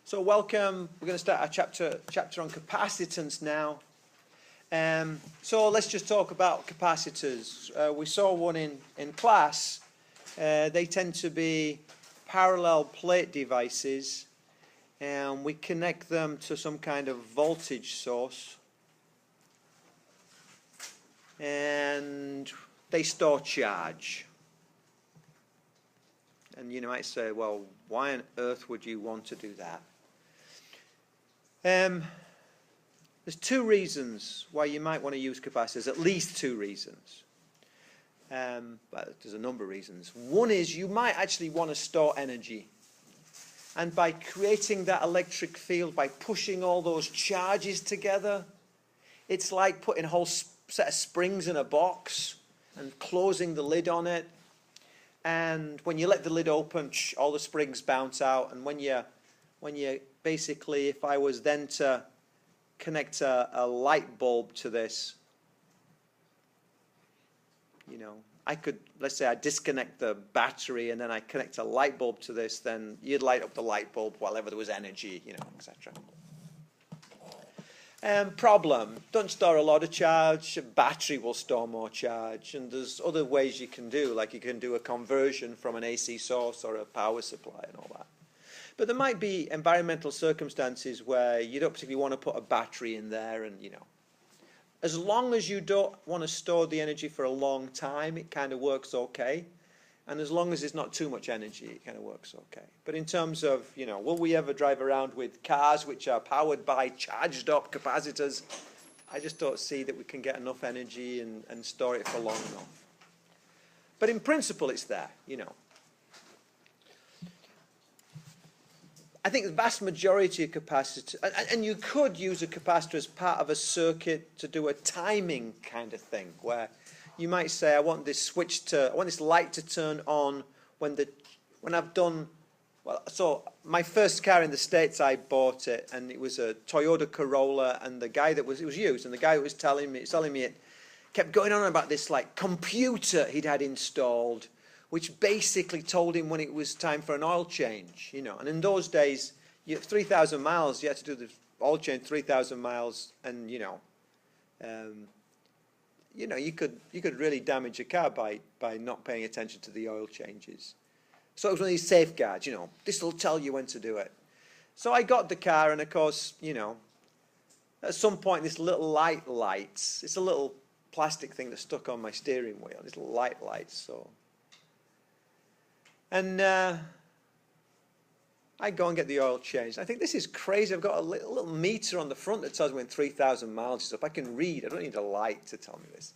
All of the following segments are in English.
So welcome. We're going to start our chapter on capacitance now. So let's just talk about capacitors. We saw one in class. They tend to be parallel plate devices, and we connect them to some kind of voltage source, and they store charge. And you might say, well, why on earth would you want to do that? There's two reasons why you might want to use capacitors, at least two reasons. But there's a number of reasons. One is you might actually want to store energy. And by creating that electric field, by pushing all those charges together, it's like putting a whole set of springs in a box and closing the lid on it. And when you let the lid open, all the springs bounce out. And when you basically, if I was then to connect a light bulb to this, you know, I could, let's say I disconnect the battery and then I connect a light bulb to this, then you'd light up the light bulb wherever there was energy, you know, etc. Problem, don't store a lot of charge, a battery will store more charge, and there's other ways you can do, like you can do a conversion from an AC source or a power supply and all that. But there might be environmental circumstances where you don't particularly want to put a battery in there, and you know, as long as you don't want to store the energy for a long time, it kind of works okay. And as long as it's not too much energy, it kind of works okay. But in terms of, you know, will we ever drive around with cars which are powered by charged up capacitors? I just don't see that we can get enough energy and store it for long enough. But in principle, it's there, you know. I think the vast majority of capacitors, and you could use a capacitor as part of a circuit to do a timing kind of thing, where you might say, I want this light to turn on when I've done, well, so my first car in the States, I bought it, and it was a Toyota Corolla, and the guy it was used, and the guy that was selling me it kept going on about this like computer he'd had installed, which basically told him when it was time for an oil change, you know. And in those days, 3,000 miles, you had to do the oil change 3,000 miles, and you know, you could really damage a car by not paying attention to the oil changes. So it was one of these safeguards, you know, this will tell you when to do it. So I got the car, and of course, you know, at some point this little light lights. It's a little plastic thing that's stuck on my steering wheel. This little light lights, so. And I go and get the oil changed. I think this is crazy. I've got a little meter on the front that tells me when 3,000 miles is up. I can read. I don't need a light to tell me this.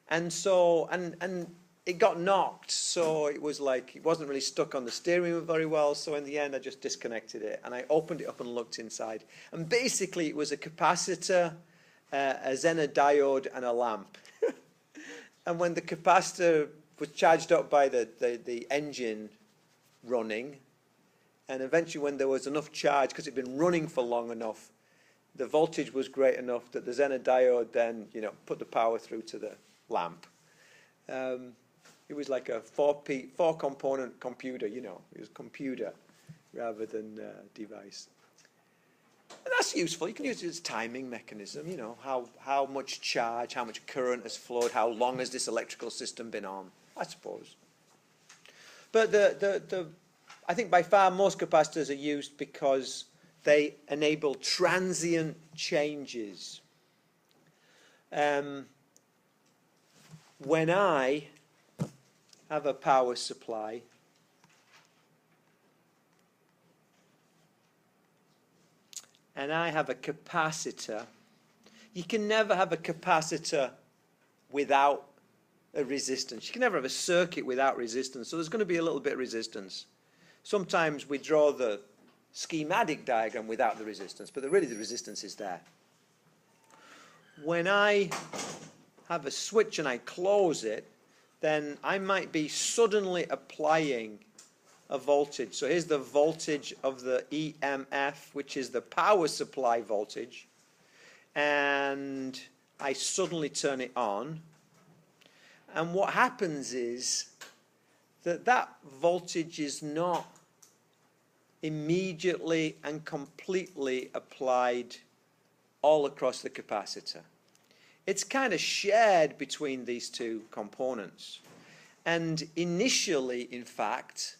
And so, and it got knocked. So it was like, it wasn't really stuck on the steering wheel very well. So in the end, I just disconnected it. And I opened it up and looked inside. And basically, it was a capacitor, a Zener diode, and a lamp. And when the capacitor was charged up by the engine running, and eventually when there was enough charge, because it had been running for long enough, the voltage was great enough that the Zener diode then, you know, put the power through to the lamp. It was like a four-component computer, you know. It was computer rather than device. And that's useful. You can use it as a timing mechanism, you know, how much charge, how much current has flowed, how long has this electrical system been on, I suppose. But I think by far most capacitors are used because they enable transient changes. When I have a power supply, and I have a capacitor, you can never have a capacitor without a resistance. You can never have a circuit without resistance. So there's going to be a little bit of resistance. Sometimes we draw the schematic diagram without the resistance, but really the resistance is there. When I have a switch and I close it, then I might be suddenly applying a voltage. So here's the voltage of the EMF, which is the power supply voltage, and I suddenly turn it on. And what happens is that voltage is not immediately and completely applied all across the capacitor. It's kind of shared between these two components. And initially, in fact,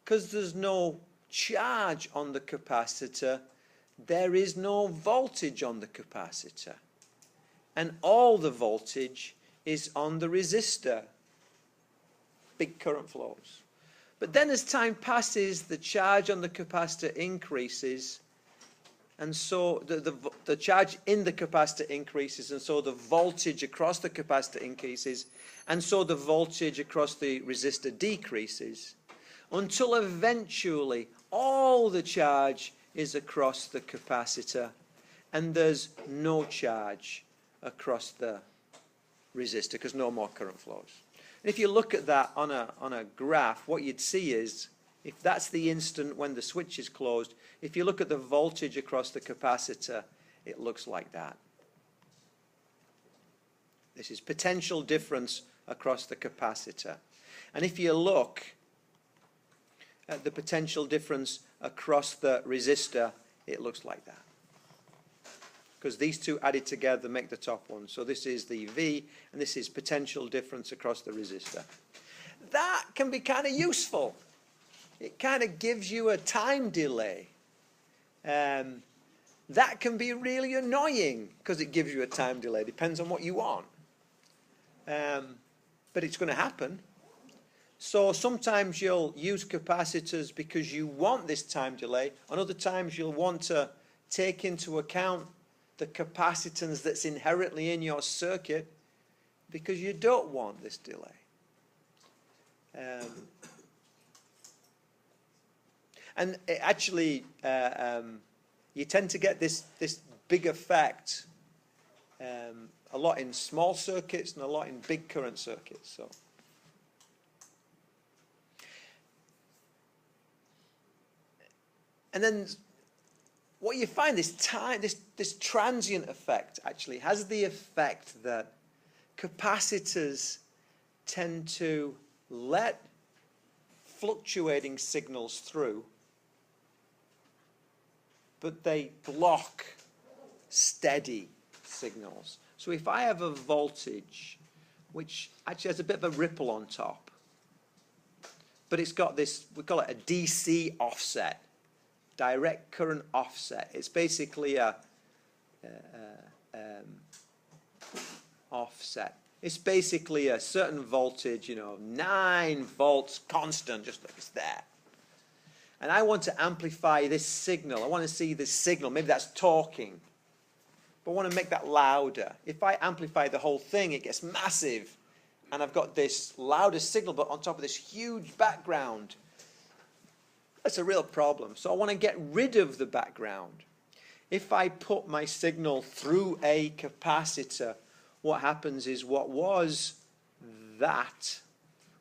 because there's no charge on the capacitor, there is no voltage on the capacitor. And all the voltage is on the resistor. Big current flows. But then as time passes, the charge on the capacitor increases, and so the charge in the capacitor increases, and so the voltage across the capacitor increases, and so the voltage across the resistor decreases, until eventually all the charge is across the capacitor, and there's no charge across the resistor because no more current flows. And if you look at that on a graph, what you'd see is, if that's the instant when the switch is closed, if you look at the voltage across the capacitor, it looks like that. This is potential difference across the capacitor. And if you look at the potential difference across the resistor, it looks like that. Because these two added together make the top one. So this is the V, and this is potential difference across the resistor. That can be kind of useful. It kind of gives you a time delay. That can be really annoying because it gives you a time delay. Depends on what you want. But it's going to happen. So sometimes you'll use capacitors because you want this time delay. And other times you'll want to take into account the capacitance that's inherently in your circuit because you don't want this delay. And it actually, you tend to get this big effect a lot in small circuits and a lot in big current circuits. So, and then what you find, this transient effect actually has the effect that capacitors tend to let fluctuating signals through, but they block steady signals. So if I have a voltage which actually has a bit of a ripple on top, but it's got this, we call it a DC offset, direct current offset. It's basically a offset. It's basically a certain voltage, 9 volts constant, just like it's there. And I want to amplify this signal. I want to see this signal. Maybe that's talking. But I want to make that louder. If I amplify the whole thing, it gets massive. And I've got this louder signal, but on top of this huge background. That's a real problem. So I want to get rid of the background. If I put my signal through a capacitor, what happens is what was that,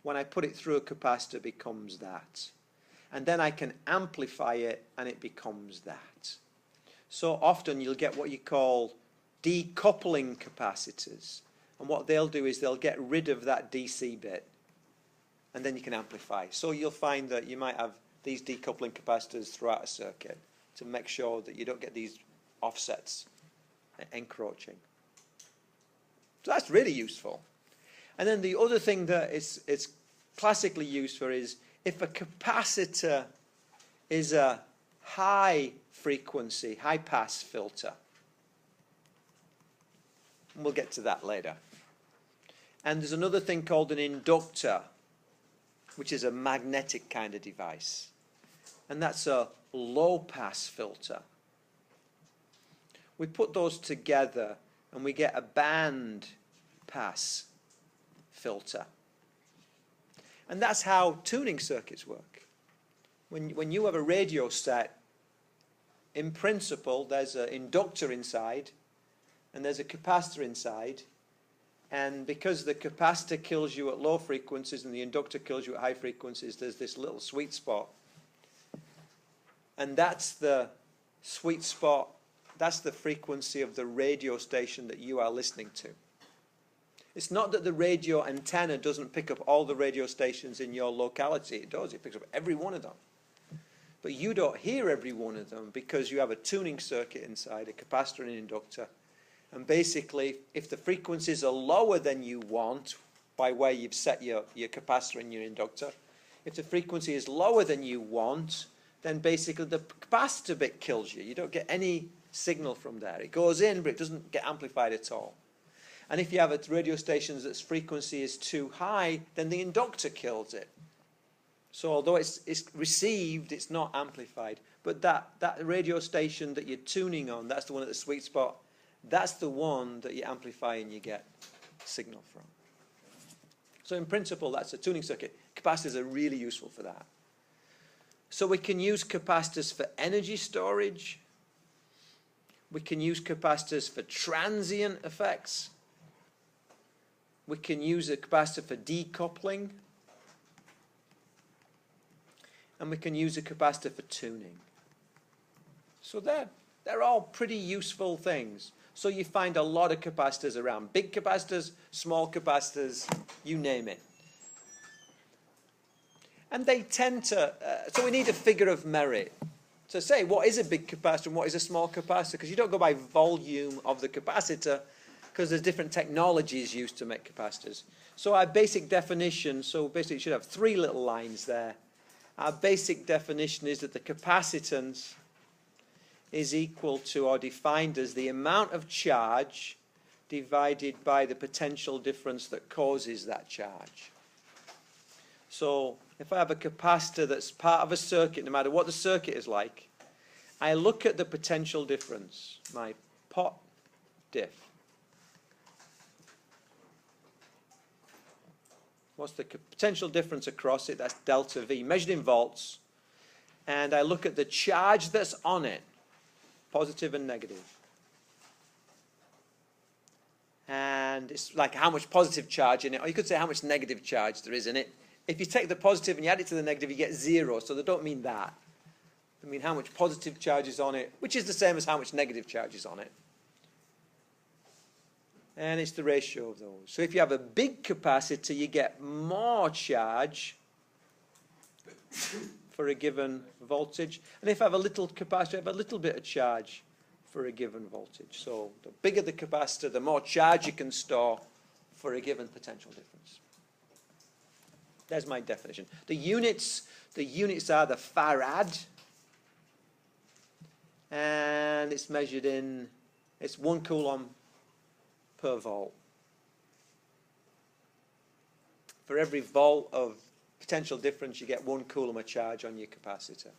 when I put it through a capacitor, becomes that. And then I can amplify it, and it becomes that. So often you'll get what you call decoupling capacitors. And what they'll do is they'll get rid of that DC bit, and then you can amplify. So you'll find that you might have these decoupling capacitors throughout a circuit to make sure that you don't get these offsets encroaching. So that's really useful. And then the other thing that it's classically used for is if a capacitor is a high frequency, high pass filter. And we'll get to that later. And there's another thing called an inductor, which is a magnetic kind of device. And that's a low pass filter. We put those together and we get a band pass filter. And that's how tuning circuits work. When you have a radio set, in principle, there's an inductor inside and there's a capacitor inside. And because the capacitor kills you at low frequencies and the inductor kills you at high frequencies, there's this little sweet spot. And that's the sweet spot, that's the frequency of the radio station that you are listening to. It's not that the radio antenna doesn't pick up all the radio stations in your locality. It does. It picks up every one of them. But you don't hear every one of them because you have a tuning circuit inside, a capacitor and an inductor. And basically, if the frequencies are lower than you want, by where you've set your capacitor and your inductor, if the frequency is lower than you want, then basically the capacitor bit kills you. You don't get any signal from there. It goes in, but it doesn't get amplified at all. And if you have a radio station that's frequency is too high, then the inductor kills it. So although it's received, it's not amplified. But that radio station that you're tuning on, that's the one at the sweet spot, that's the one that you amplify and you get signal from. So in principle, that's a tuning circuit. Capacitors are really useful for that. So we can use capacitors for energy storage. We can use capacitors for transient effects. We can use a capacitor for decoupling. And we can use a capacitor for tuning. So they're all pretty useful things. So you find a lot of capacitors around. Big capacitors, small capacitors, you name it. And they tend to, so we need a figure of merit to say what is a big capacitor and what is a small capacitor, because you don't go by volume of the capacitor, because there's different technologies used to make capacitors. So our basic definition, so basically you should have 3 little lines there. Our basic definition is that the capacitance is equal to or defined as the amount of charge divided by the potential difference that causes that charge. So if I have a capacitor that's part of a circuit, no matter what the circuit is like, I look at the potential difference, my pot diff. What's the potential difference across it? That's delta V, measured in volts. And I look at the charge that's on it, positive and negative. And it's like how much positive charge in it, or you could say how much negative charge there is in it. If you take the positive and you add it to the negative, you get 0, so they don't mean that. They mean how much positive charge is on it, which is the same as how much negative charge is on it. And it's the ratio of those. So if you have a big capacitor, you get more charge for a given voltage. And if I have a little capacitor, I have a little bit of charge for a given voltage. So the bigger the capacitor, the more charge you can store for a given potential difference. There's my definition. The units are the farad. And it's measured in, it's 1 coulomb per volt. For every volt of potential difference, you get 1 coulomb of charge on your capacitor.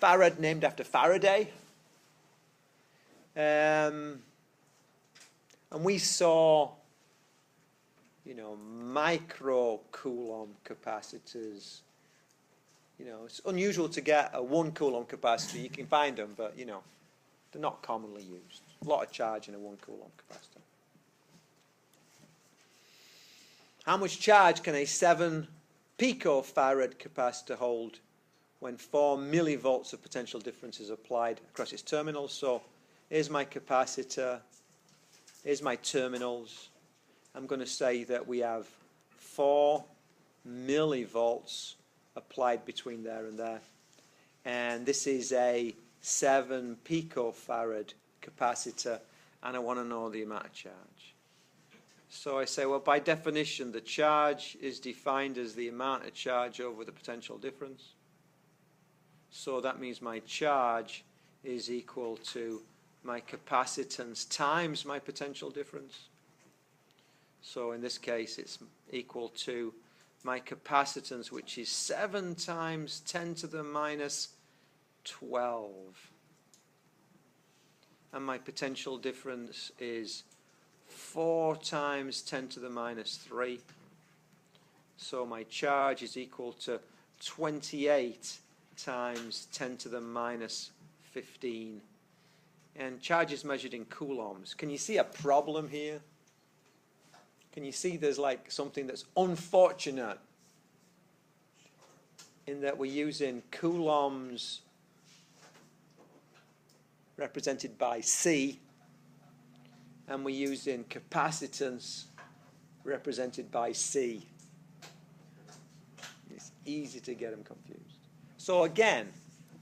Farad, named after Faraday. And we saw, micro coulomb capacitors. It's unusual to get a 1 coulomb capacitor. You can find them, but, they're not commonly used. A lot of charge in a 1 coulomb capacitor. How much charge can a 7 picofarad capacitor hold when 4 millivolts of potential difference is applied across its terminals? So here's my capacitor, here's my terminals. I'm going to say that we have 4 millivolts applied between there and there. And this is a 7 picofarad capacitor, and I want to know the amount of charge. So I say, well, by definition, the charge is defined as the amount of charge over the potential difference. So that means my charge is equal to my capacitance times my potential difference. So in this case, it's equal to my capacitance, which is 7 times 10 to the minus 12. And my potential difference is 4 times 10 to the minus 3. So my charge is equal to 28 times 10 to the minus 15. And charge is measured in coulombs. Can you see a problem here? Can you see there's like something that's unfortunate in that we're using coulombs represented by C, and we're using capacitance represented by C. It's easy to get them confused. So again,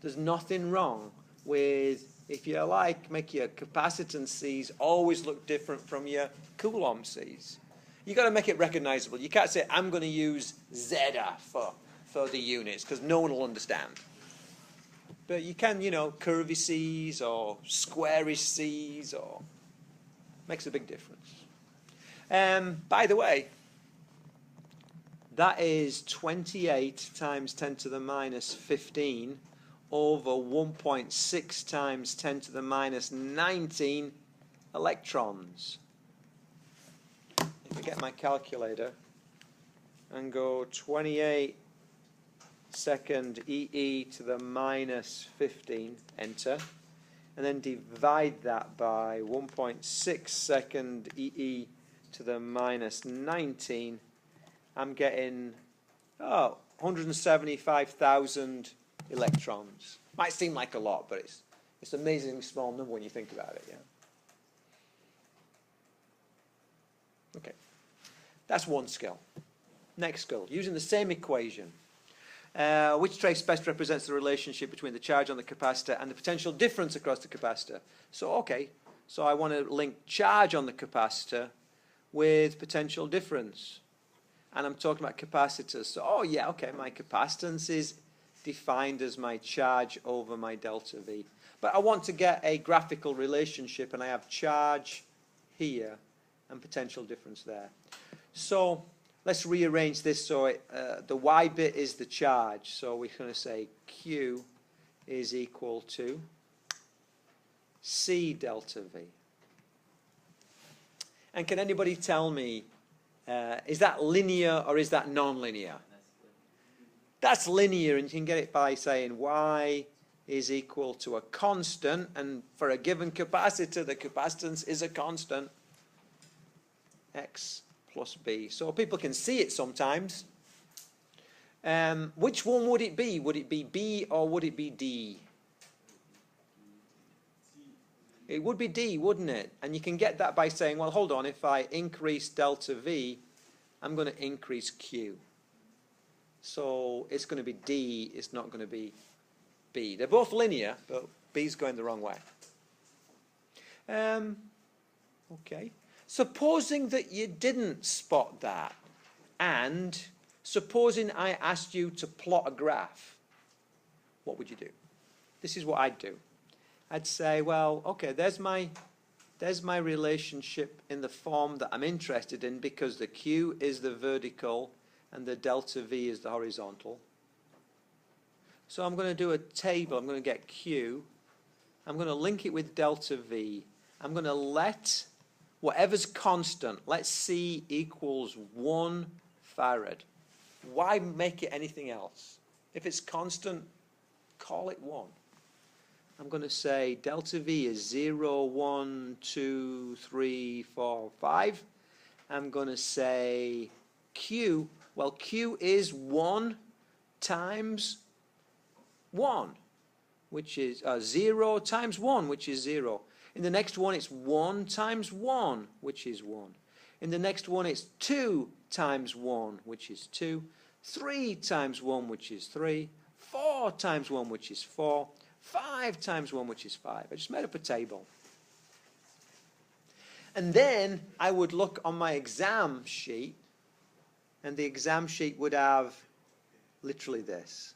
there's nothing wrong with, if you like, make your capacitance C's always look different from your Coulomb C's. You got to make it recognizable. You can't say, I'm going to use Zeta for the units, because no one will understand. But you can, curvy C's or squarish C's, or makes a big difference. By the way, that is 28 times 10 to the minus 15 over 1.6 times 10 to the minus 19 electrons. If I get my calculator and go 28 second EE to the minus 15, enter, and then divide that by 1.6 second EE to the minus 19, I'm getting 175,000 electrons. Might seem like a lot, but it's an amazingly small number when you think about it. Yeah. Okay, that's one skill. Next skill, using the same equation. Which trace best represents the relationship between the charge on the capacitor and the potential difference across the capacitor? So, okay, so I want to link charge on the capacitor with potential difference. And I'm talking about capacitors. So, oh yeah, okay, my capacitance is defined as my charge over my delta V. But I want to get a graphical relationship, and I have charge here and potential difference there. So let's rearrange this so the y bit is the charge. So we're going to say Q is equal to C delta V. And can anybody tell me, is that linear or is that non-linear? That's linear, and you can get it by saying y is equal to a constant, and for a given capacitor, the capacitance is a constant, x plus b. So people can see it sometimes. Which one would it be? Would it be B or would it be D? It would be D, wouldn't it? And you can get that by saying, well, hold on, if I increase delta V, I'm going to increase Q. So it's going to be D, it's not going to be B. They're both linear, but B's going the wrong way. Okay. Supposing that you didn't spot that, and supposing I asked you to plot a graph, what would you do? This is what I'd do. I'd say, well, okay, there's my relationship in the form that I'm interested in, because the Q is the vertical and the delta V is the horizontal. So I'm going to do a table. I'm going to get Q. I'm going to link it with delta V. I'm going to let whatever's constant, let's C equals 1 farad. Why make it anything else? If it's constant, call it 1. I'm going to say delta V is 0, 1, 2, 3, 4, 5. I'm going to say Q, well, Q is 1 times 1, which is 0 times 1, which is 0. In the next one, it's 1 times 1, which is 1. In the next one, it's 2 times 1, which is 2. 3 times 1, which is 3. 4 times 1, which is 4. 5 times 1, which is 5. I just made up a table. And then I would look on my exam sheet, and the exam sheet would have literally this.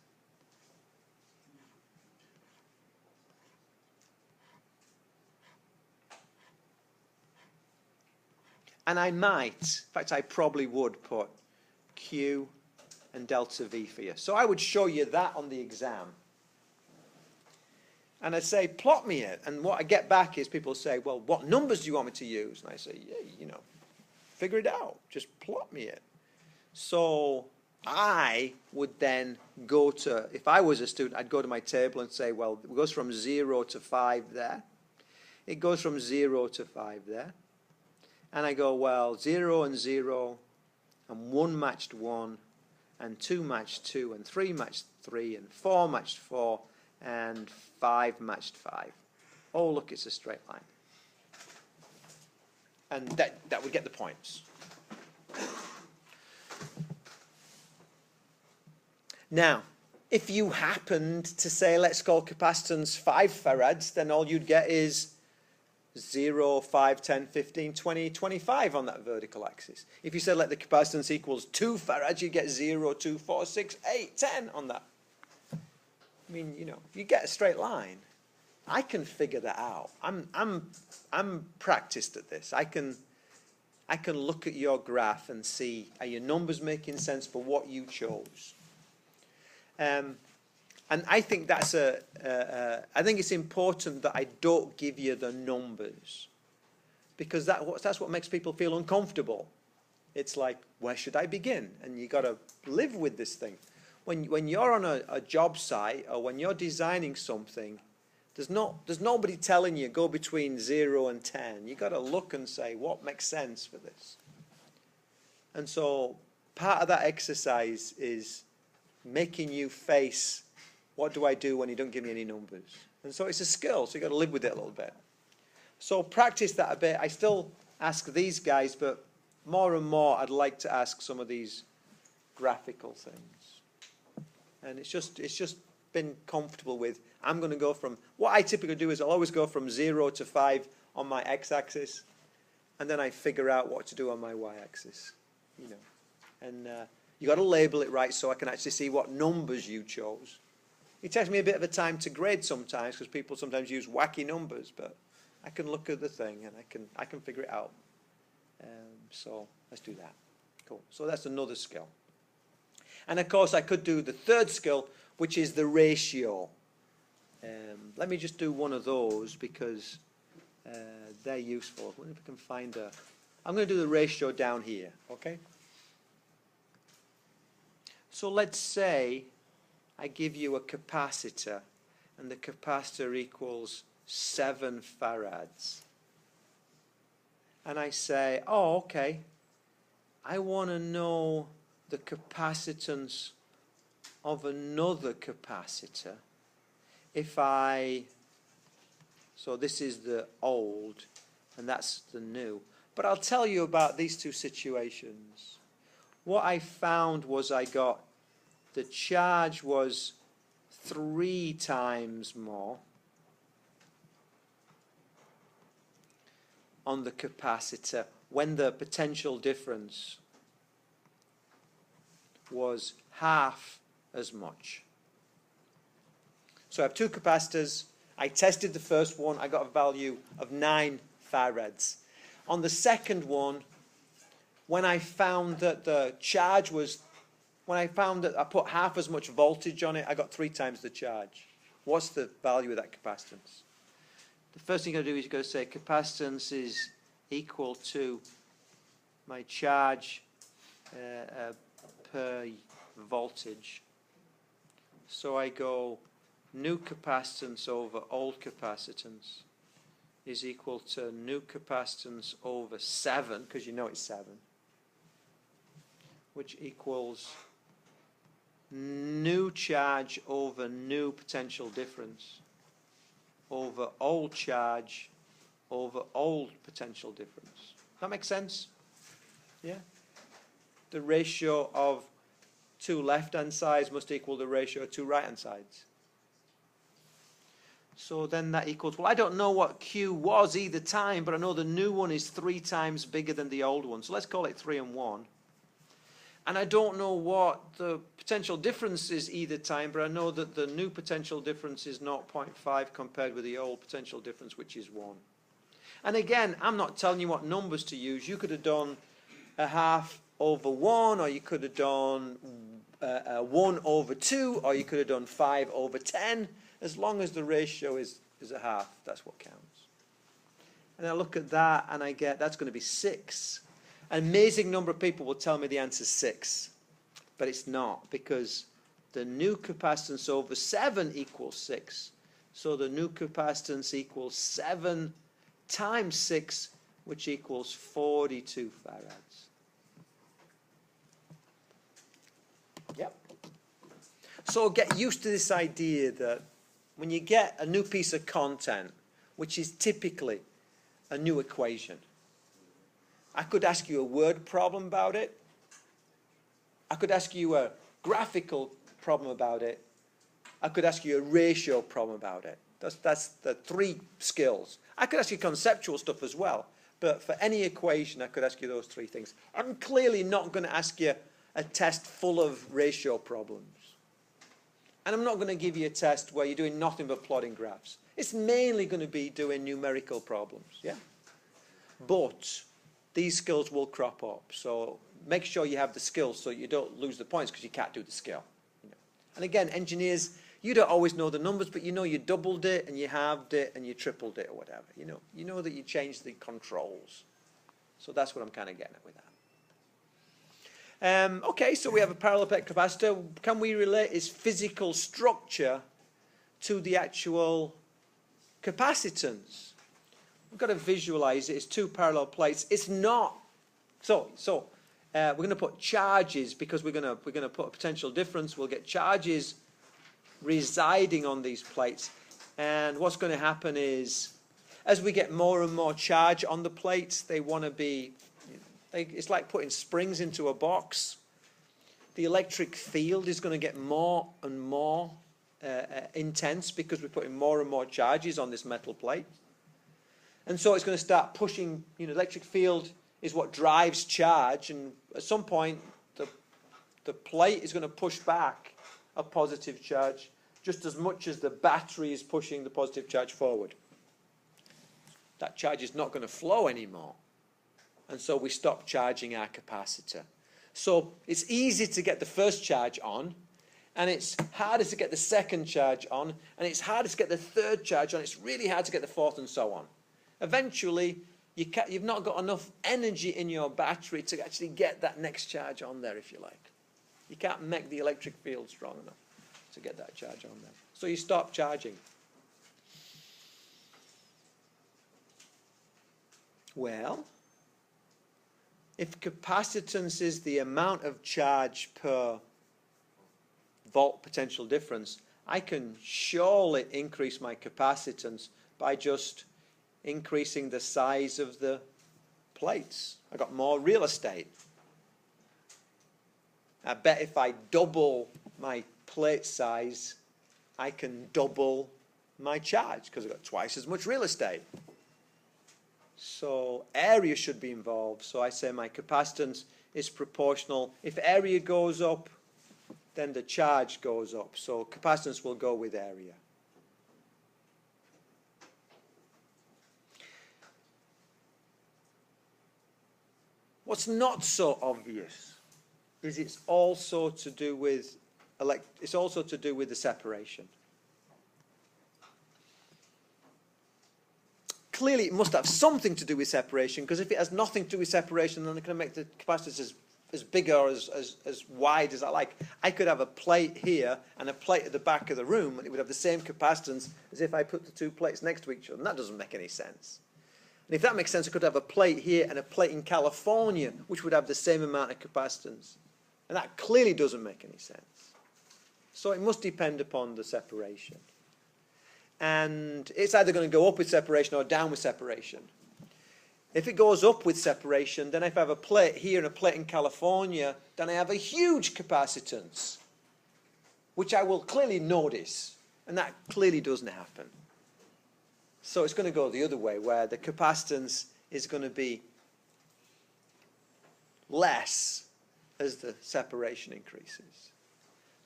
And I might, in fact, I probably would put Q and delta V for you. So I would show you that on the exam. And I'd say, plot me it. And what I get back is people say, well, what numbers do you want me to use? And I say, yeah, figure it out. Just plot me it. So I would then go to, if I was a student, I'd go to my table and say, well, it goes from 0 to 5 there. It goes from 0 to 5 there. And I go, well, 0 and 0, and 1 matched 1, and 2 matched 2, and 3 matched 3, and 4 matched 4, and 5 matched 5. Oh, look, it's a straight line. And that would get the points. Now, If you happened to say, let's call capacitance 5 farads, then all you'd get is 0, 5, 10, 15, 20, 25 on that vertical axis. If you said let the capacitance equals 2 farads, you'd get 0, 2, 4, 6, 8, 10 on that. I mean, you know, you get a straight line. I can figure that out. I'm practiced at this. I can look at your graph and see, are your numbers making sense for what you chose? And I think that's I think it's important that I don't give you the numbers, because that's what makes people feel uncomfortable. It's like, where should I begin? And you got to live with this thing. When you're on a job site or when you're designing something, there's nobody telling you go between 0 and 10. You got to look and say, what makes sense for this? And so part of that exercise is making you face, what do I do when you don't give me any numbers? And so it's a skill, so you've got to live with it a little bit. So practice that a bit. I still ask these guys, but more and more I'd like to ask some of these graphical things. And it's just been comfortable with, I'm going to go from, what I typically do is I'll always go from 0 to 5 on my x-axis, and then I figure out what to do on my y-axis, you know. And you got to label it right so I can actually see what numbers you chose. It takes me a bit of a time to grade sometimes, because people sometimes use wacky numbers, but I can look at the thing and I can figure it out. So let's do that. Cool. So that's another skill. And of course I could do the third skill, which is the ratio. Let me just do one of those because they're useful. I wonder if I can find a... I'm going to do the ratio down here, okay? So let's say I give you a capacitor, and the capacitor equals 7 farads. And I say, oh, okay, I want to know the capacitance of another capacitor. So this is the old, and that's the new. But I'll tell you about these two situations. What I found was the charge was 3 times more on the capacitor when the potential difference was half as much. So I have 2 capacitors. I tested the first one. I got a value of 9 farads. On the second one, when I found that the charge was, when I found that I put half as much voltage on it, I got 3 times the charge. What's the value of that capacitance? The first thing you've got to do is you've got to say capacitance is equal to my charge per voltage. So I go new capacitance over old capacitance is equal to new capacitance over 7, because you know it's 7, which equals new charge over new potential difference over old charge over old potential difference. Does that make sense? Yeah? The ratio of 2 left-hand sides must equal the ratio of 2 right-hand sides. So then that equals, well, I don't know what Q was either time, but I know the new one is 3 times bigger than the old one. So let's call it 3 and 1. And I don't know what the potential difference is either time, but I know that the new potential difference is 0.5 compared with the old potential difference, which is 1. And again, I'm not telling you what numbers to use. You could have done a half over 1, or you could have done 1 over 2, or you could have done 5 over 10. As long as the ratio is a half, that's what counts. And I look at that and I get, that's going to be 6. An amazing number of people will tell me the answer is 6. But it's not, because the new capacitance over 7 equals 6. So the new capacitance equals 7 times 6, which equals 42 farads. Yep. So get used to this idea that when you get a new piece of content, which is typically a new equation, I could ask you a word problem about it. I could ask you a graphical problem about it. I could ask you a ratio problem about it. That's the 3 skills. I could ask you conceptual stuff as well, but for any equation, I could ask you those 3 things. I'm clearly not going to ask you a test full of ratio problems. And I'm not going to give you a test where you're doing nothing but plotting graphs. It's mainly going to be doing numerical problems, yeah? But these skills will crop up, so make sure you have the skills so you don't lose the points because you can't do the skill. You know? And again, engineers, you don't always know the numbers, but you know you doubled it and you halved it and you tripled it or whatever. You know that you changed the controls. So that's what I'm kind of getting at with that. Okay, so we have a parallel capacitor. Can we relate its physical structure to the actual capacitance? We've got to visualize it. It's 2 parallel plates. It's not. So we're going to put charges because we're going to put a potential difference. We'll get charges residing on these plates. And what's going to happen is, as we get more and more charge on the plates, they want to be, it's like putting springs into a box. The electric field is going to get more and more intense because we're putting more and more charges on this metal plate. And so it's going to start pushing, electric field is what drives charge, and at some point the plate is going to push back a positive charge just as much as the battery is pushing the positive charge forward. That charge is not going to flow anymore. And so we stop charging our capacitor. So it's easy to get the first charge on, and it's harder to get the second charge on, and it's harder to get the third charge on. It's really hard to get the fourth, and so on. Eventually, you've not got enough energy in your battery to actually get that next charge on there, if you like. You can't make the electric field strong enough to get that charge on there. So you stop charging. Well, if capacitance is the amount of charge per volt potential difference, I can surely increase my capacitance by just increasing the size of the plates. I got more real estate. I bet if I double my plate size, I can double my charge because I've got twice as much real estate. So area should be involved. So I say my capacitance is proportional. If area goes up, then the charge goes up. So capacitance will go with area. What's not so obvious is it's also to do with the separation. Clearly, it must have something to do with separation, because if it has nothing to do with separation, then it can make the capacitors as big or as wide as I like. I could have a plate here and a plate at the back of the room, and it would have the same capacitance as if I put the 2 plates next to each other, and that doesn't make any sense. And if that makes sense, I could have a plate here and a plate in California, which would have the same amount of capacitance. And that clearly doesn't make any sense. So it must depend upon the separation. And it's either going to go up with separation or down with separation. If it goes up with separation, then if I have a plate here and a plate in California, then I have a huge capacitance, which I will clearly notice. And that clearly doesn't happen. So it's going to go the other way, where the capacitance is going to be less as the separation increases.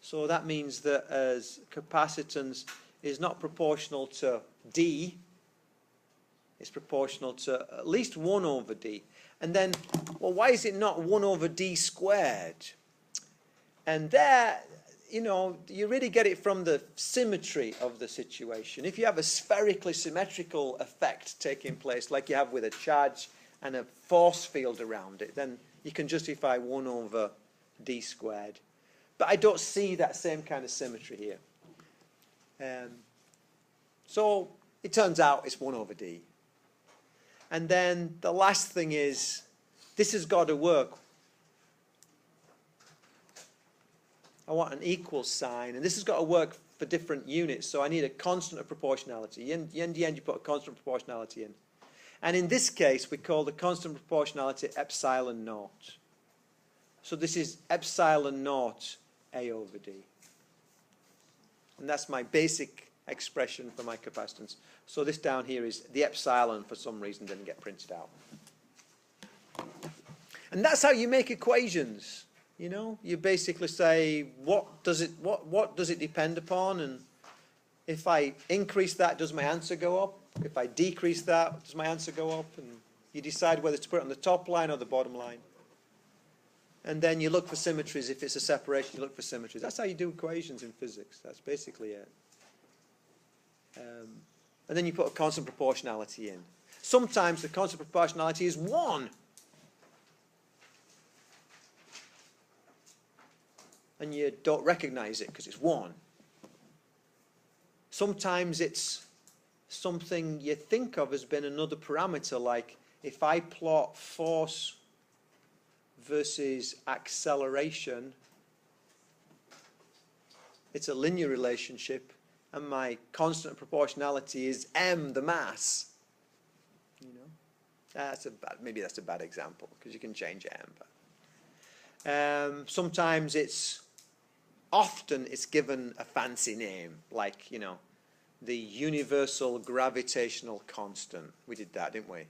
So that means that as capacitance is not proportional to D, it's proportional to at least 1 over D. And then, well, why is it not 1 over D squared? And there, you really get it from the symmetry of the situation. If you have a spherically symmetrical effect taking place, like you have with a charge and a force field around it, then you can justify 1 over D squared. But I don't see that same kind of symmetry here. So it turns out it's 1 over D. And then the last thing is, this has got to work. I want an equal sign, and this has got to work for different units, so I need a constant of proportionality. In the end, you put a constant of proportionality in. And in this case, we call the constant of proportionality epsilon naught. So this is epsilon naught A over D. And that's my basic expression for my capacitance. So this down here is the epsilon, for some reason, didn't get printed out. And that's how you make equations. You know, you basically say, what does it depend upon? And if I increase that, does my answer go up? If I decrease that, does my answer go up? And you decide whether to put it on the top line or the bottom line. And then you look for symmetries. If it's a separation, you look for symmetries. That's how you do equations in physics. That's basically it. And then you put a constant proportionality in. Sometimes the constant proportionality is 1. And you don't recognize it because it's 1. Sometimes it's something you think of as being another parameter, like if I plot force versus acceleration, it's a linear relationship, and my constant proportionality is m, the mass. You know, maybe that's a bad example because you can change m. But sometimes often it's given a fancy name, like, you know, the universal gravitational constant. We did that, didn't we?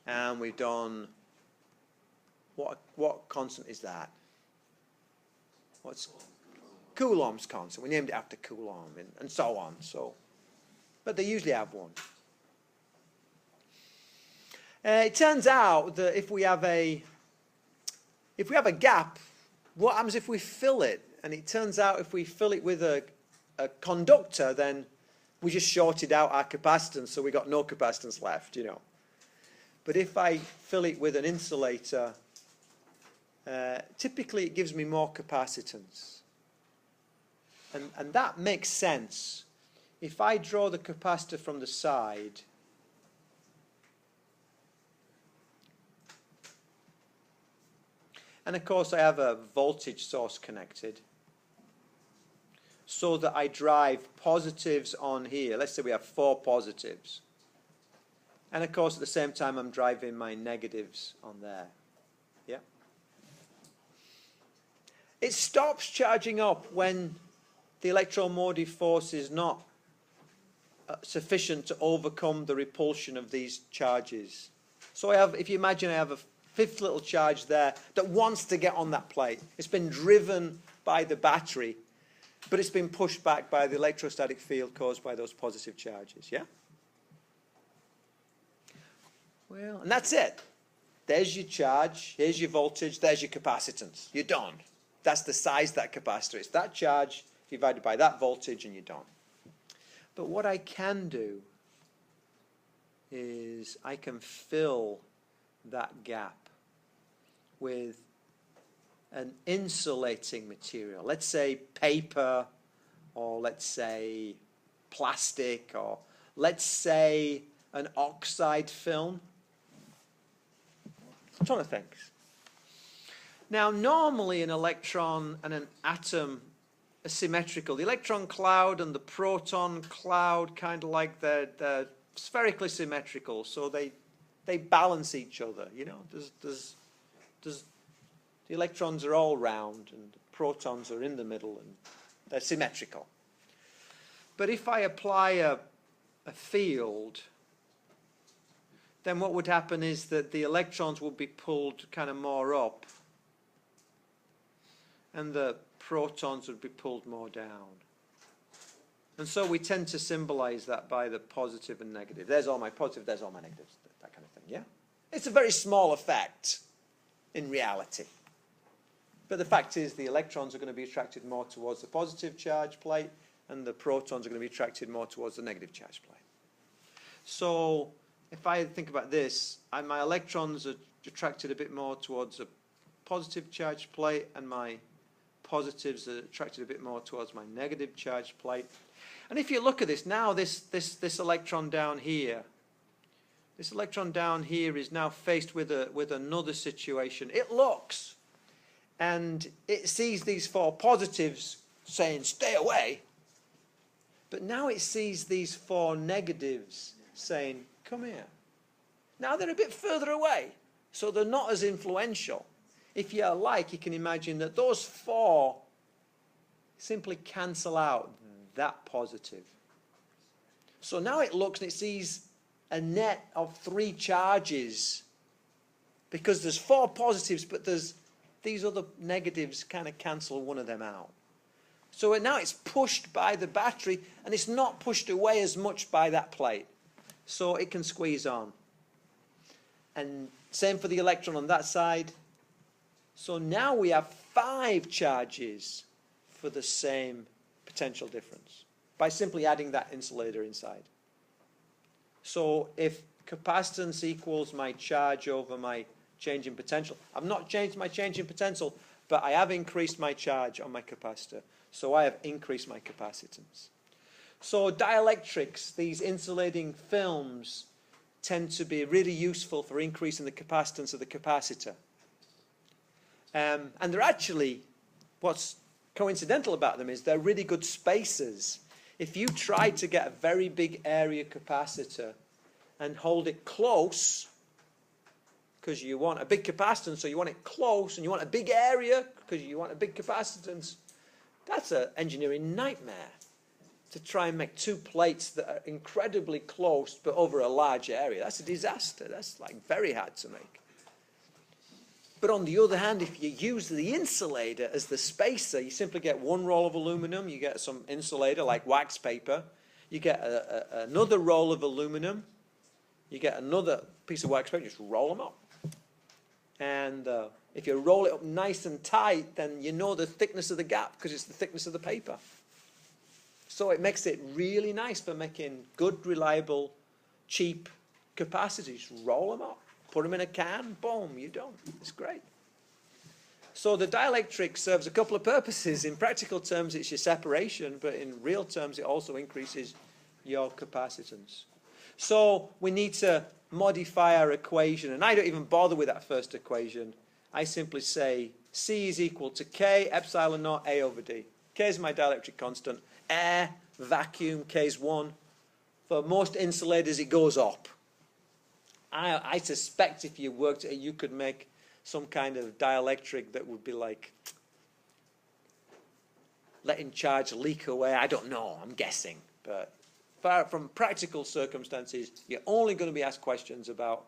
And we've done, what constant is that? What's Coulomb's constant? We named it after Coulomb, and so on. So, but they usually have one. It turns out that if we have a gap, what happens if we fill it? And it turns out if we fill it with a conductor, then we just shorted out our capacitance, so we got no capacitance left, you know. But if I fill it with an insulator, typically it gives me more capacitance. And that makes sense. If I draw the capacitor from the side, and of course I have a voltage source connected, so that I drive positives on here. Let's say we have 4 positives. And of course at the same time I'm driving my negatives on there. Yeah? It stops charging up when the electromotive force is not sufficient to overcome the repulsion of these charges. So I have, if you imagine, I have a 5th little charge there that wants to get on that plate. It's been driven by the battery, but it's been pushed back by the electrostatic field caused by those positive charges, yeah? Well, and that's it. There's your charge, here's your voltage, there's your capacitance. You're done. That's the size of that capacitor. It's that charge divided by that voltage, and you're done. But what I can do is I can fill that gap with an insulating material. Let's say paper, or let's say plastic, or let's say an oxide film. A ton of things. Now, normally an electron and an atom are symmetrical. The electron cloud and the proton cloud kind of like they're spherically symmetrical, so they balance each other. You know, the electrons are all round and the protons are in the middle, and they're symmetrical. But if I apply a field, then what would happen is that the electrons would be pulled kind of more up, and the protons would be pulled more down. And so we tend to symbolize that by the positive and negative. There's all my positive, there's all my negatives, that kind of thing, yeah? It's a very small effect in reality. But the fact is the electrons are going to be attracted more towards the positive charge plate, and the protons are going to be attracted more towards the negative charge plate. So if I think about this, my electrons are attracted a bit more towards a positive charge plate, and my positives are attracted a bit more towards my negative charge plate. And if you look at this now, this electron down here, this electron down here is now faced with another situation. It looks, and it sees these 4 positives saying stay away, but now it sees these 4 negatives saying come here. Now they're a bit further away, so they're not as influential. If you like, you can imagine that those 4 simply cancel out that positive. So now it looks and it sees a net of 3 charges, because there's 4 positives, but there's these other negatives kind of cancel one of them out. So now it's pushed by the battery, and it's not pushed away as much by that plate. So it can squeeze on. And same for the electron on that side. So now we have 5 charges for the same potential difference by simply adding that insulator inside. So if capacitance equals my charge over my change in potential, I've not changed my change in potential, but I have increased my charge on my capacitor. So I have increased my capacitance. So dielectrics, these insulating films, tend to be really useful for increasing the capacitance of the capacitor. And they're actually, what's coincidental about them is they're really good spacers. If you try to get a very big area capacitor and hold it close, because you want a big capacitance, so you want it close, and you want a big area because you want a big capacitance, that's an engineering nightmare, to try and make 2 plates that are incredibly close but over a large area. That's a disaster. That's like very hard to make. But on the other hand, if you use the insulator as the spacer, you simply get 1 roll of aluminum, you get some insulator like wax paper, you get another roll of aluminum, you get another piece of wax paper, just roll them up. And if you roll it up nice and tight, then you know the thickness of the gap because it's the thickness of the paper. So it makes it really nice for making good, reliable, cheap capacitors. Just roll them up, put them in a can, boom, you're done. It's great. So the dielectric serves a couple of purposes. In practical terms, it's your separation, but in real terms, it also increases your capacitance. So we need to modify our equation, and I don't even bother with that first equation. I simply say C is equal to K epsilon naught A over D. K is my dielectric constant. Air, vacuum, K is 1. For most insulators, it goes up. I suspect if you worked it, you could make some kind of dielectric that would be like letting charge leak away. I don't know, I'm guessing. But from practical circumstances, you're only going to be asked questions about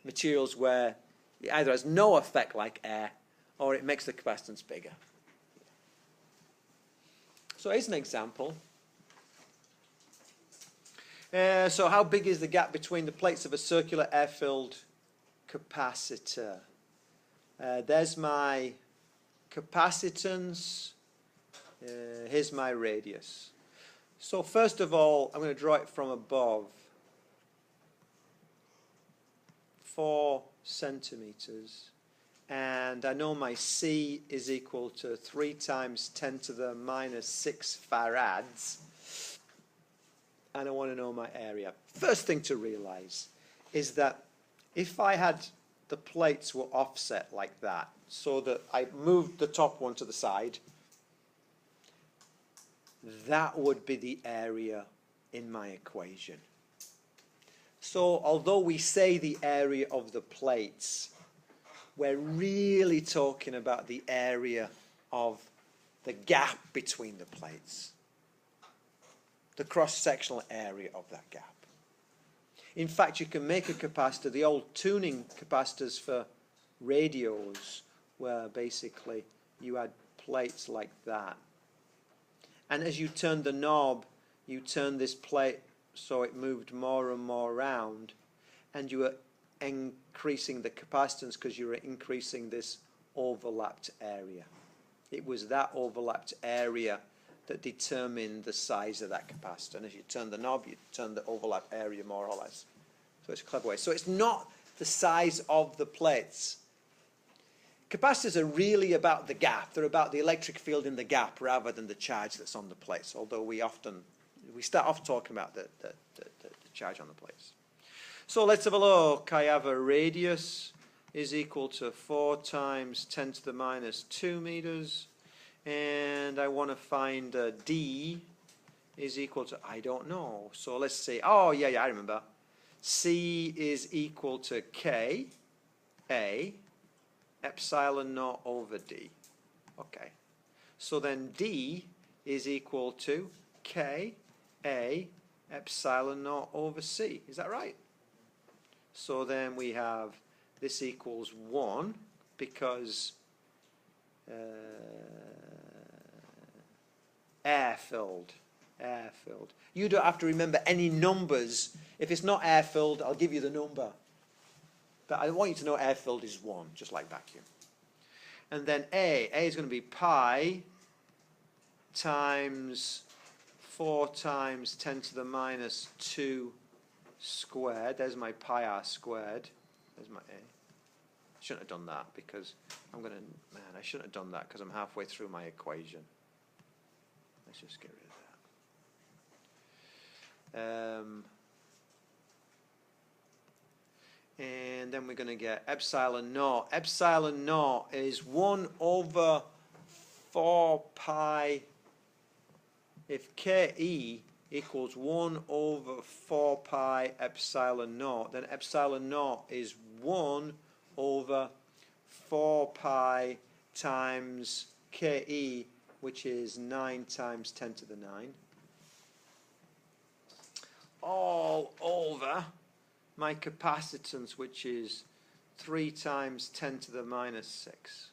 materials where it either has no effect like air or it makes the capacitance bigger. So here's an example. So how big is the gap between the plates of a circular air-filled capacitor? There's my capacitance. Here's my radius. So first of all, I'm going to draw it from above. 4 centimeters. And I know my C is equal to 3 times 10 to the minus 6 farads. And I want to know my area. First thing to realize is that if I had the plates were offset like that, so that I moved the top one to the side, that would be the area in my equation. So although we say the area of the plates, we're really talking about the area of the gap between the plates, the cross-sectional area of that gap. In fact, you can make a capacitor, the old tuning capacitors for radios, where basically you had plates like that. And as you turned the knob, you turned this plate so it moved more and more around, and you were increasing the capacitance because you were increasing this overlapped area. It was that overlapped area that determined the size of that capacitor. And as you turn the knob, you turn the overlap area more or less. So it's a clever way. So it's not the size of the plates. Capacitors are really about the gap. They're about the electric field in the gap rather than the charge that's on the plates, although we start off talking about the charge on the plates. So let's have a look. I have a radius is equal to 4 times 10 to the minus 2 meters. And I want to find D is equal to, I don't know. So let's see. Oh, yeah, I remember. C is equal to K, A, epsilon naught over D. Okay. So then D is equal to K A epsilon naught over C. Is that right? So then we have this equals 1 because air-filled. Air-filled. You don't have to remember any numbers. If it's not air-filled, I'll give you the number. But I want you to know air-filled is 1, just like vacuum. And then A is going to be pi times 4 times 10 to the minus 2 squared. There's my pi r squared. There's my A. I shouldn't have done that because I shouldn't have done that because I'm halfway through my equation. Let's just get rid of that. And then we're going to get epsilon naught. Epsilon naught is 1 over 4 pi. If Ke equals 1 over 4 pi epsilon naught, then epsilon naught is 1 over 4 pi times Ke, which is 9 times 10 to the 9, all over my capacitance, which is 3 times 10 to the minus 6.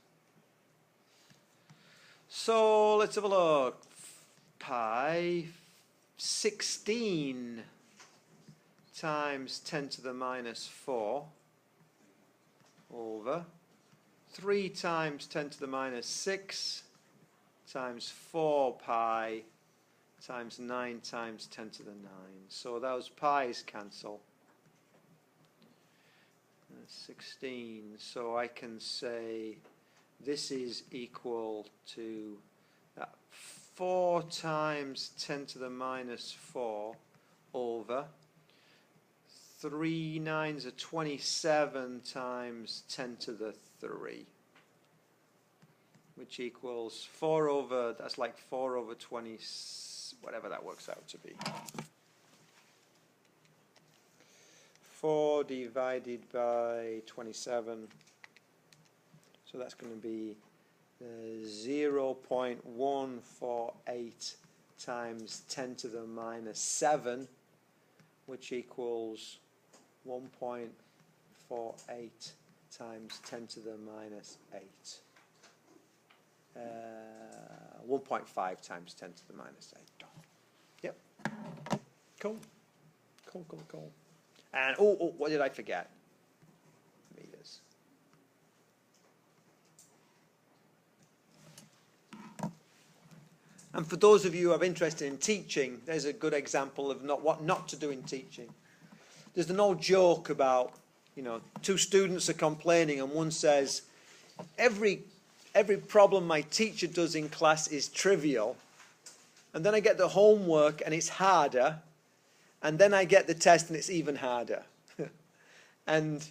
So let's have a look. Pi 16 times 10 to the minus 4 over 3 times 10 to the minus 6 times 4 pi times 9 times 10 to the 9. So those pi's cancel. 16. So I can say this is equal to 4 times 10 to the minus 4 over 3 9s are 27 times 10 to the 3, which equals 4 over, that's like 4 over 20, whatever that works out to be. 4 divided by 27, so that's going to be 0.148 times 10 to the minus 7, which equals 1.48 times 10 to the minus 8. 1.5 times 10 to the minus 8. Yep. Cool. Cool. And, what did I forget? Meters. And for those of you who are interested in teaching, there's a good example of what not to do in teaching. There's an old joke about, two students are complaining and one says, every problem my teacher does in class is trivial, and then I get the homework and it's harder, and then I get the test and it's even harder. And,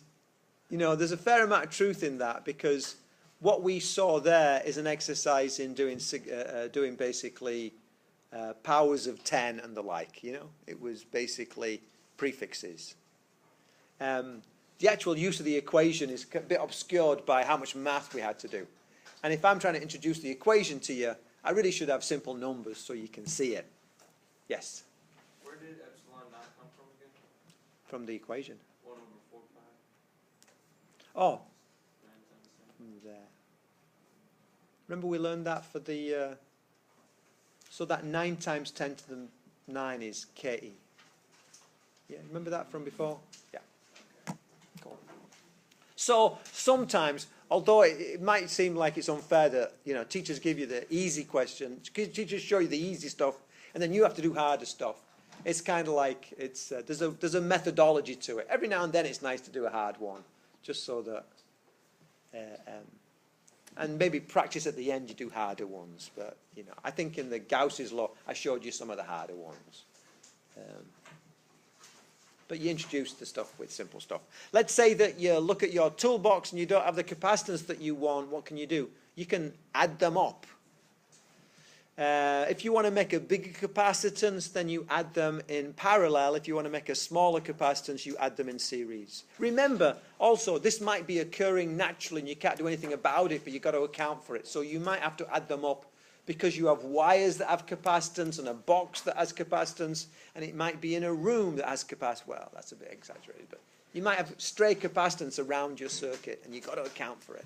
there's a fair amount of truth in that, because what we saw there is an exercise in doing basically powers of 10 and the like, It was basically prefixes. The actual use of the equation is a bit obscured by how much math we had to do. And if I'm trying to introduce the equation to you, I really should have simple numbers so you can see it. Yes? Where did epsilon naught come from again? From the equation. 1 over 4 pi. Oh. 9 times 10. There. Remember we learned that for the... so that 9 times 10 to the 9 is Ke. Yeah, remember that from before? Yeah. Cool. So sometimes, although it might seem like it's unfair that teachers give you the easy question, teachers show you the easy stuff, and then you have to do harder stuff. It's kind of like there's a methodology to it. Every now and then it's nice to do a hard one, just so that, and maybe practice at the end you do harder ones. But I think in the Gauss's law I showed you some of the harder ones. But you introduce the stuff with simple stuff. Let's say that you look at your toolbox and you don't have the capacitance that you want. What can you do? You can add them up. If you want to make a bigger capacitance, then you add them in parallel. If you want to make a smaller capacitance, you add them in series. Remember, also, this might be occurring naturally and you can't do anything about it, but you've got to account for it. So you might have to add them up because you have wires that have capacitance and a box that has capacitance, and it might be in a room that has capacitance. Well, that's a bit exaggerated, but you might have stray capacitance around your circuit, and you've got to account for it.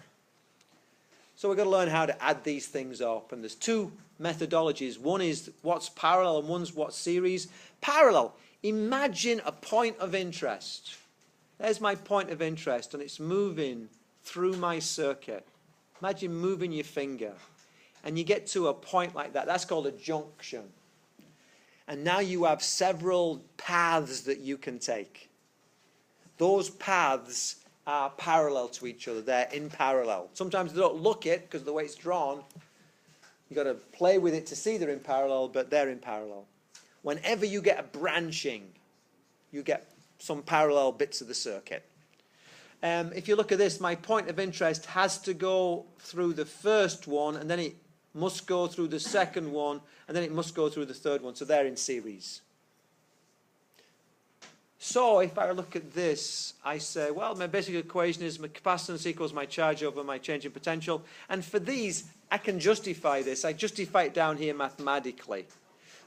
So we've got to learn how to add these things up, and there's two methodologies. One is what's parallel and one's what's series. Parallel. Imagine a point of interest. There's my point of interest, and it's moving through my circuit. Imagine moving your finger, and you get to a point like that. That's called a junction. And now you have several paths that you can take. Those paths are parallel to each other. They're in parallel. Sometimes they don't look it because of the way it's drawn. You've got to play with it to see they're in parallel, but they're in parallel. Whenever you get a branching, you get some parallel bits of the circuit. If you look at this, my point of interest has to go through the first one, and then it must go through the second one, and then it must go through the third one. So they're in series. So if I look at this, I say, well, my basic equation is my capacitance equals my charge over my change in potential. And for these, I can justify this. I justify it down here mathematically.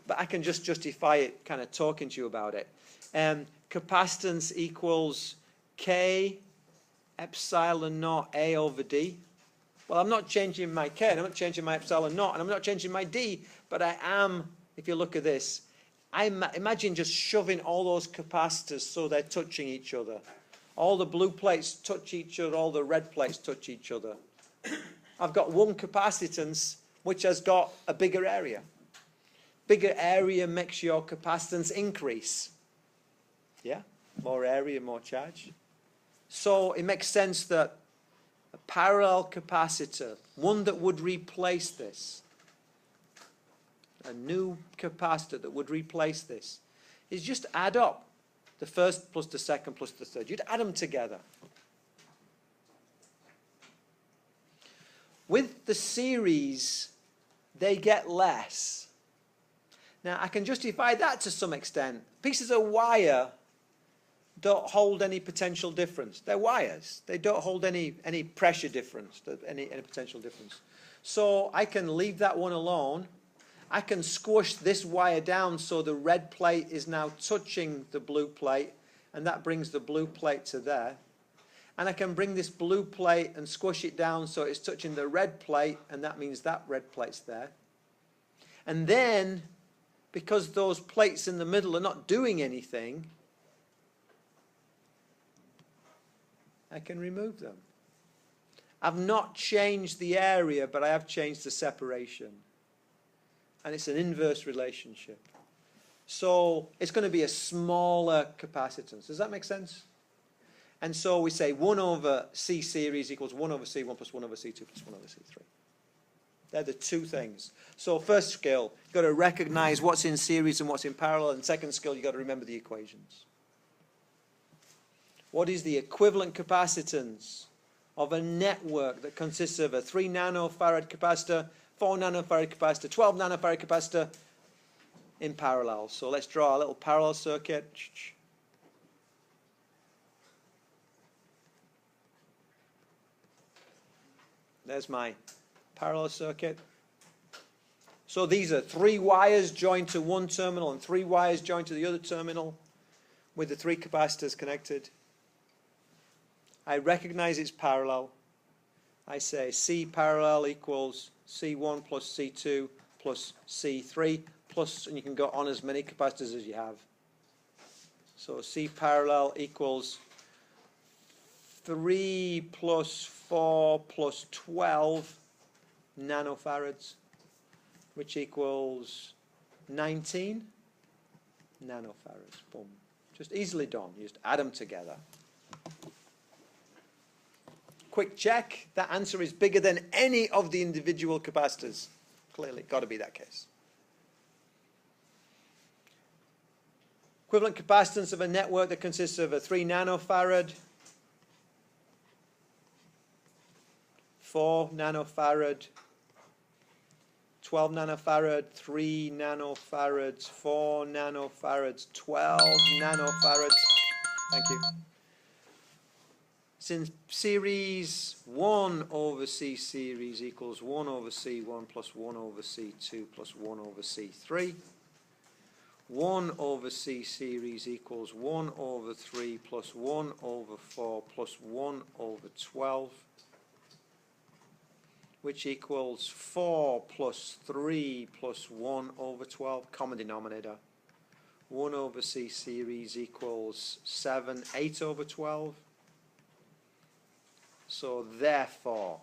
But I can just justify it kind of talking to you about it. Capacitance equals K epsilon naught A over D. Well, I'm not changing my K, and I'm not changing my epsilon naught, and I'm not changing my D, but I am, if you look at this, imagine just shoving all those capacitors so they're touching each other. All the blue plates touch each other, all the red plates touch each other. I've got one capacitance which has got a bigger area. Bigger area makes your capacitance increase. Yeah? More area, more charge. So it makes sense that a parallel capacitor, one that would replace this, a new capacitor that would replace this, is just add up the first plus the second plus the third. You'd add them together. With the series, they get less. Now, I can justify that to some extent. Pieces of wire don't hold any potential difference. They're wires. They don't hold any pressure difference, any potential difference. So I can leave that one alone. I can squish this wire down so the red plate is now touching the blue plate, and that brings the blue plate to there. And I can bring this blue plate and squish it down so it's touching the red plate, and that means that red plate's there. And then, because those plates in the middle are not doing anything, I can remove them. I've not changed the area, but I have changed the separation. And it's an inverse relationship. So it's going to be a smaller capacitance. Does that make sense? And so we say 1 over C series equals 1 over C1 plus 1 over C2 plus 1 over C3. They're the two things. So first skill, you've got to recognize what's in series and what's in parallel. And second skill, you've got to remember the equations. What is the equivalent capacitance of a network that consists of a 3 nanofarad capacitor, 4 nanofarad capacitor, 12 nanofarad capacitor in parallel? So let's draw a little parallel circuit. There's my parallel circuit. So these are 3 wires joined to one terminal and 3 wires joined to the other terminal with the 3 capacitors connected. I recognize it's parallel. I say C parallel equals C1 plus C2 plus C3 plus, and you can go on as many capacitors as you have. So C parallel equals 3 plus 4 plus 12 nanofarads, which equals 19 nanofarads. Boom. Just easily done. You just add them together. Quick check. That answer is bigger than any of the individual capacitors. Clearly, got to be that case. Equivalent capacitance of a network that consists of a 3 nanofarad, 4 nanofarad, 12 nanofarad, 3 nanofarads, 4 nanofarads, 12 nanofarads. Thank you. Since series 1 over C series equals 1 over C1 plus 1 over C2 plus 1 over C3. 1 over C series equals 1 over 3 plus 1 over 4 plus 1 over 12, which equals 4 plus 3 plus 1 over 12, common denominator. 1 over C series equals 7, 8 over 12. So therefore,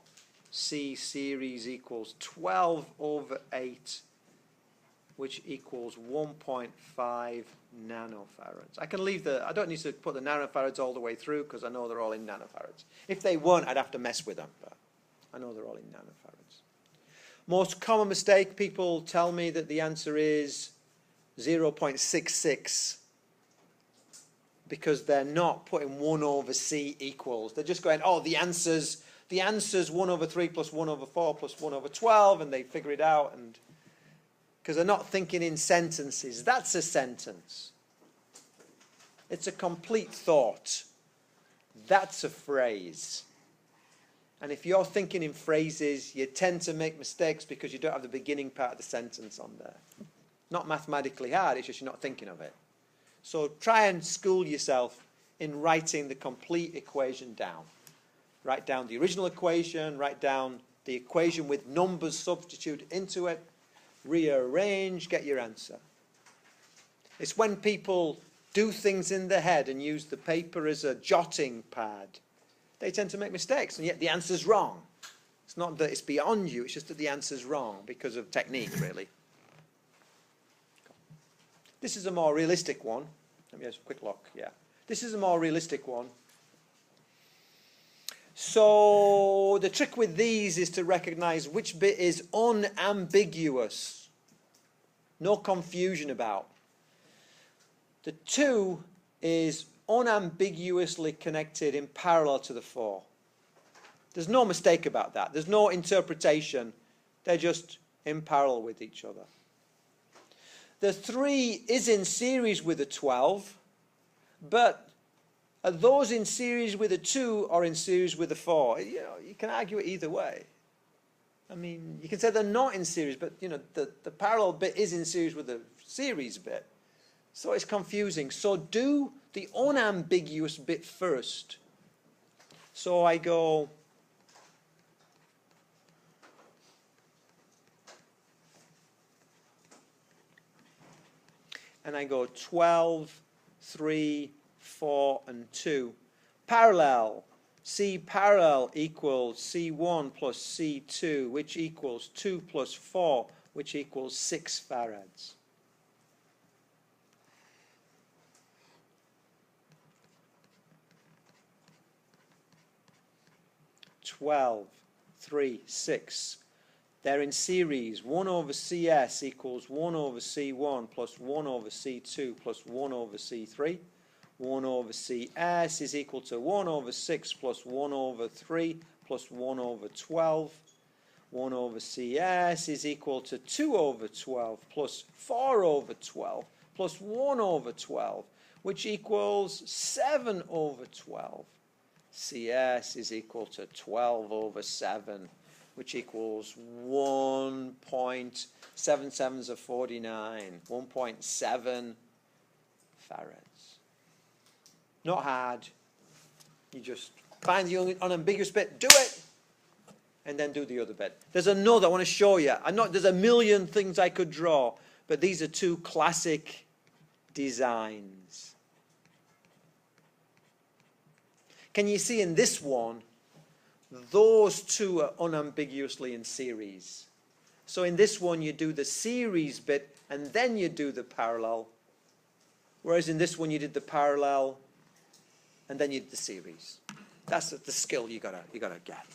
C series equals 12 over 8, which equals 1.5 nanofarads. I can leave I don't need to put the nanofarads all the way through because I know they're all in nanofarads. If they weren't, I'd have to mess with them, but I know they're all in nanofarads. Most common mistake, people tell me that the answer is 0.66 because they're not putting 1 over C equals. They're just going, oh, the answer's 1 over 3 plus 1 over 4 plus 1 over 12, and they figure it out, and because they're not thinking in sentences. That's a sentence. It's a complete thought. That's a phrase. And if you're thinking in phrases, you tend to make mistakes because you don't have the beginning part of the sentence on there. Not mathematically hard, it's just you're not thinking of it. So try and school yourself in writing the complete equation down. Write down the original equation, write down the equation with numbers substituted into it, rearrange, get your answer. It's when people do things in their head and use the paper as a jotting pad, they tend to make mistakes, and yet the answer's wrong. It's not that it's beyond you, it's just that the answer's wrong because of technique, really. This is a more realistic one. Let me have a quick look. Yeah. This is a more realistic one. So the trick with these is to recognize which bit is unambiguous. No confusion about. The 2 is unambiguously connected in parallel to the 4. There's no mistake about that. There's no interpretation. They're just in parallel with each other. The 3 is in series with the 12, but are those in series with the 2 or in series with the 4? You know, you can argue it either way. I mean, you can say they're not in series, but you know, the parallel bit is in series with the series bit. So it's confusing. So do the unambiguous bit first. So I go and I go 12, 3, 4, and 2. Parallel. C parallel equals C1 plus C2, which equals 2 plus 4, which equals 6 farads. Twelve, 3, 6. They're in series. 1 over CS equals 1 over C1 plus 1 over C2 plus 1 over C3. 1 over CS is equal to 1 over 6 plus 1 over 3 plus 1 over 12. 1 over CS is equal to 2 over 12 plus 4 over 12 plus 1 over 12, which equals 7 over 12. CS is equal to 12 over 7, which equals 1.77 of 49, 1.7 farads. Not hard. You just find the unambiguous bit, do it, and then do the other bit. There's another I want to show you. There's a million things I could draw, but these are 2 classic designs. Can you see in this one, those 2 are unambiguously in series. So in this one, you do the series bit, and then you do the parallel. Whereas in this one, you did the parallel, and then you did the series. That's the skill you gotta get.